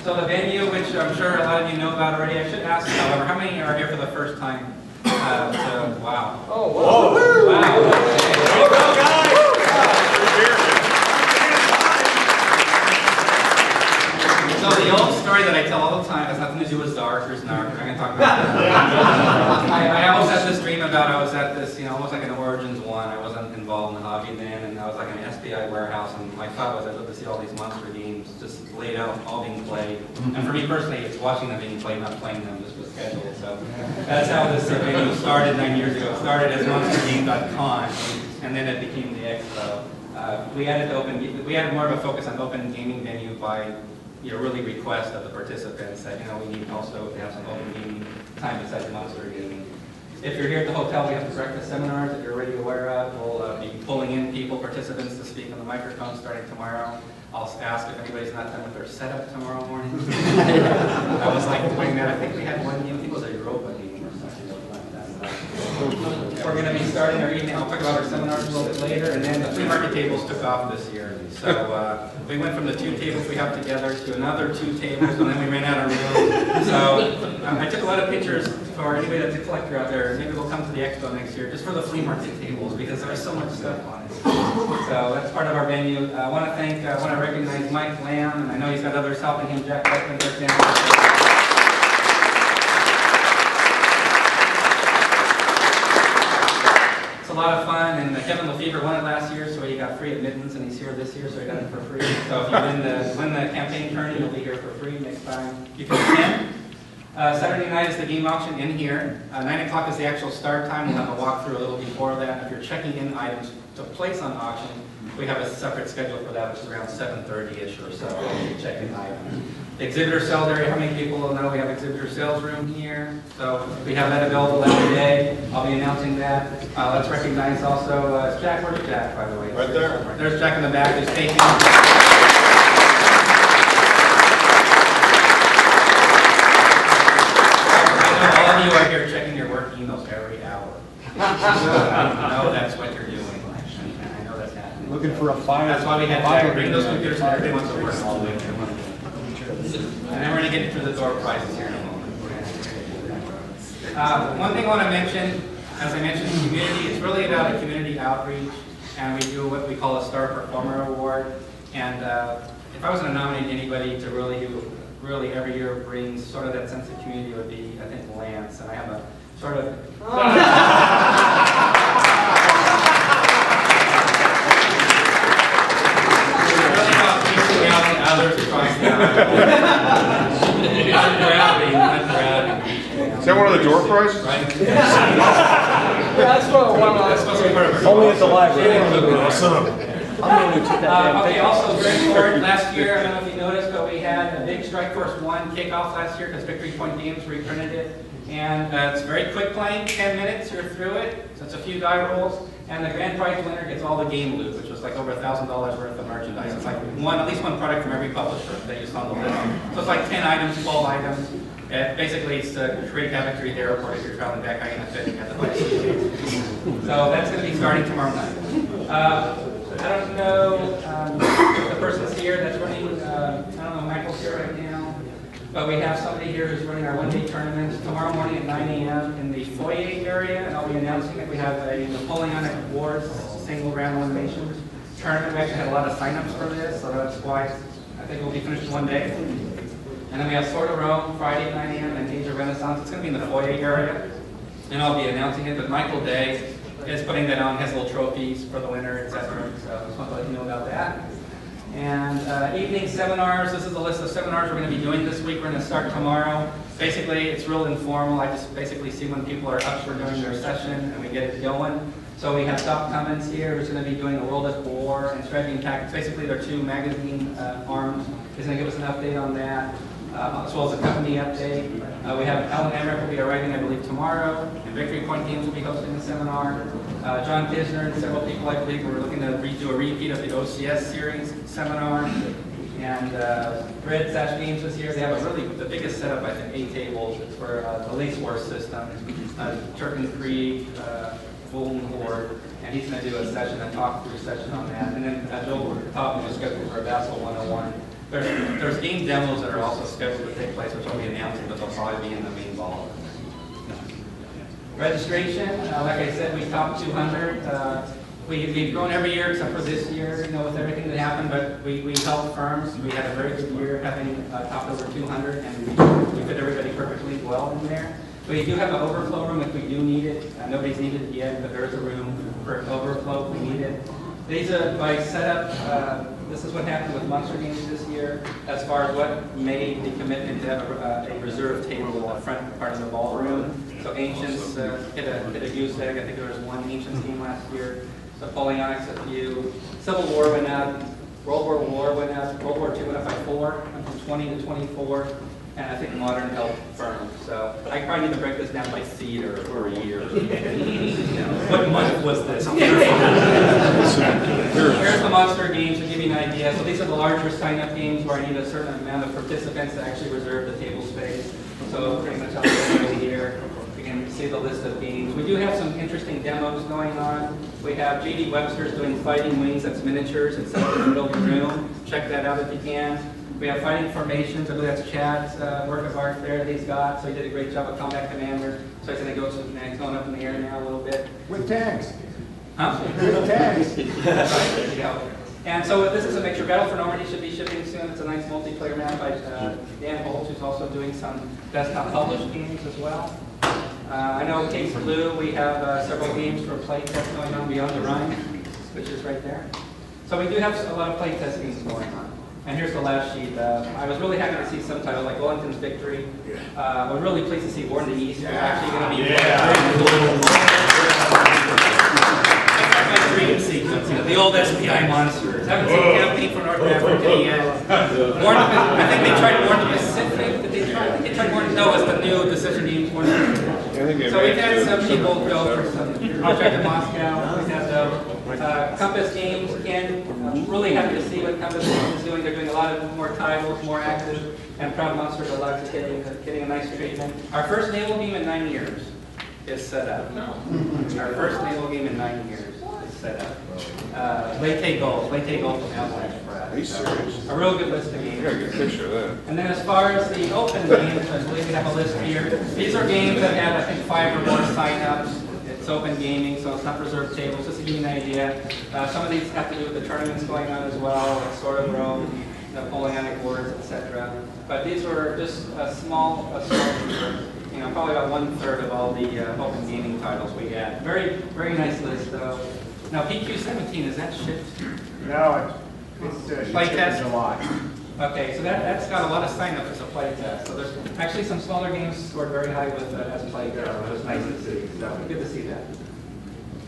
So the venue, which I'm sure a lot of you know about already, I should ask, however, how many are here for the first time? Wow. Oh, wow. Wow. Go, guys! So the old story that I tell all the time has nothing to do with Czar or Snark. I'm going to talk about that. I always had this dream about I was at this, almost like an Origins 1. I wasn't involved in the hobby then, and I was like in an SBI warehouse, and my thought was I'd love to see all these monster games just laid out, all being played. And for me personally, it's watching them being played, not playing them, just was scheduled. So that's how this venue started 9 years ago. It started as monstergame.con, and then it became the Expo. We added more of a focus on open gaming venue by really request of the participants that we need also to have some open gaming time besides monster gaming. If you're here at the hotel, we have the breakfast seminars that you're already aware of. We'll be pulling in participants to speak on the microphone starting tomorrow. I'll ask if anybody's not done with their setup tomorrow morning. I was like doing that. I think we had one game, I think it was a Europa game or something like that. We're going to be starting our evening. I'll talk about our seminars a little bit later, and then the flea market tables took off this year. So we went from the 2 tables we have together to another 2 tables, and then we ran out of room. So I took a lot of pictures for anybody that's a collector out there. Maybe we'll come to the Expo next year just for the flea market tables because there's so much stuff on it. So that's part of our venue. I want to recognize Mike Lamb, and I know he's got others helping him, Jack Beckman, for example. It's a lot of fun, and Kevin Lefevre won it last year, so he got free admittance, and he's here this year, so he got it for free. So if you win the campaign tourney, you'll be here for free next time. You can attend. Saturday night is the game auction in here. 9 o'clock is the actual start time. We'll have a walkthrough a little before that. If you're checking in items to place on auction, we have a separate schedule for that, which is around 7:30-ish or so. Check in items. The exhibitor sales area, how many people will know we have exhibitor sales room here? So we have that available every day. I'll be announcing that. Let's recognize also, Jack, where's Jack, by the way? Right there. There's Jack in the back who's taking. All of you are here checking your work emails every hour. I know that's what you're doing. I know that's happening. Looking for a fire. That's why we had to bring those computers and everybody wants to work all the way through. And then we're going to get through the door prizes here in a moment. One thing I want to mention, as I mentioned, community, it's really about a community outreach, and we do what we call a Star Performer Award. And if I was going to nominate anybody to really every year brings sort of that sense of community, would be, I think, Lance. And I have a sort of... really about reaching out to others across the aisle. Is that one of the door prizes? Right? That's supposed to be part of our only at the library. Okay, also very important, last year, I don't know if you noticed, but we had a big Strike Force 1 kickoff last year because Victory Point Games reprinted it. And it's very quick playing, 10 minutes, you're through it. So it's a few die rolls. And the grand prize winner gets all the game loot, which was like over $1,000 worth of merchandise. It's like at least one product from every publisher that you saw on the list. So it's like 10 items, 12 items. Basically, it's to create havoc through the airport. If you're traveling back, how you gonna fit? You have to buy a suitcase. So that's going to be starting tomorrow night. I don't know the person's here that's running, I don't know, Michael's here right now, but we have somebody here who's running our one-day tournament tomorrow morning at 9 a.m. in the foyer area, and I'll be announcing that we have a Napoleonic Wars single round elimination tournament. We actually had a lot of sign-ups for this, so that's why I think we'll be finished in one day. And then we have Sword of Rome Friday at 9 a.m. and Age of Renaissance. It's going to be in the foyer area, and I'll be announcing it, but Michael Day is putting that on, has little trophies for the winner, etc. So I just want to let you know about that. And evening seminars, this is the list of seminars we're going to be doing this week. We're going to start tomorrow. Basically, it's real informal. I just basically see when people are up for doing their session and we get it going. So we have Doc Cummins here, who's going to be doing a World at War and Strategy and Tactics. Basically, they're 2 magazine arms. He's going to give us an update on that, as well as a company update. We have Alan Emmerich will be arriving, I believe, tomorrow, and Victory Point Games will be hosting the seminar. John Kisner and several people, I believe, we're looking to do a repeat of the OCS series seminar. And Red Sash Games was here. They have the biggest setup, I think, 8 tables. It's for the Lace War system, Turken Krieg, Golden Horde, and he's going to do a session, a talk-through session on that. And then Joel Top is scheduled for Vassal 101. There's game demos that are also scheduled to take place, which I'll be announcing, but they'll probably be in the main ballroom. Registration, like I said, we topped 200. We've grown every year except for this year, you know, with everything that happened, but we helped firms. We had a very good year, having topped over 200, and we fit everybody perfectly well in there. We do have an overflow room if we do need it. Nobody's needed it yet, but there is a room for overflow if we need it. These are by setup. This is what happened with Monster Games this year, as far as what made the commitment to have a reserve table in the front part of the ballroom. So Ancients hit a goose egg. I think there was one Ancients game last year. So Napoleonics a few. Civil War went up. World War went up. World War II went up by 4, went from 20 to 24. And I think Modern held firm. So I probably need to break this down by theater or year. What month was this? Here's the Monster Games to give you an idea. So these are the larger sign-up games where I need a certain amount of participants to actually reserve the table space. So pretty much I'll show you here. You can see the list of games. We do have some interesting demos going on. We have J.D. Webster's doing Fighting Wings. That's miniatures. It's set up in the middle of the room. Check that out if you can. We have Fighting Formations. I believe that's Chad's work of art there that he's got. So he did a great job of Combat Commander. So he's going to go to he's going up in the air now a little bit. With tanks. Huh? With tanks. Right, yeah. And so this is a mixture. Battle for Normandy should be shipping soon. It's a nice multiplayer map by Dan Holt, who's also doing some desktop published games as well. I know Case Blue, we have several games for playtest going on Beyond the Run, which is right there. So we do have a lot of playtest games going on. And here's the last sheet. I was really happy to see some titles like Wellington's Victory. We're really pleased to see War in the East is actually going to be my dream sequence, you know, the old SPI monsters. Haven't seen a campaign for North Africa yet. I think they tried War in the Pacific. Did they try? I think they tried War in no, it's the new Decision Games War in the Pacific. So we've had some people go for some project in Moscow. We've had Compass Games. Again, I'm really happy to see what Compass Games is doing. They're doing a lot of more titles, more active, and Proud Monsters are largely getting a nice treatment. Our first naval game in 9 years is set up. Our first naval game in 9 years is set up. Leyte Gold from Avalanche Press. Are you serious? A real good list of games. I gotta get a picture of that. And then as far as the open games, I believe we have a list here. These are games that have, I think, 5 or more sign-ups. It's open gaming, so it's not reserved tables, just to give you an idea. Some of these have to do with the tournaments going on as well, like Sword of Rome, Napoleonic Wars, etc. But these were just a small group. You know, probably about 1/3 of all the open gaming titles we had. Very, very nice list, though. Now, PQ17, is that shipped? No, it's Playtest? in July. Okay, so that's got a lot of sign-ups as a playtest. So there's actually some smaller games scored very high with as playtest, which was nice to see. So good to see that.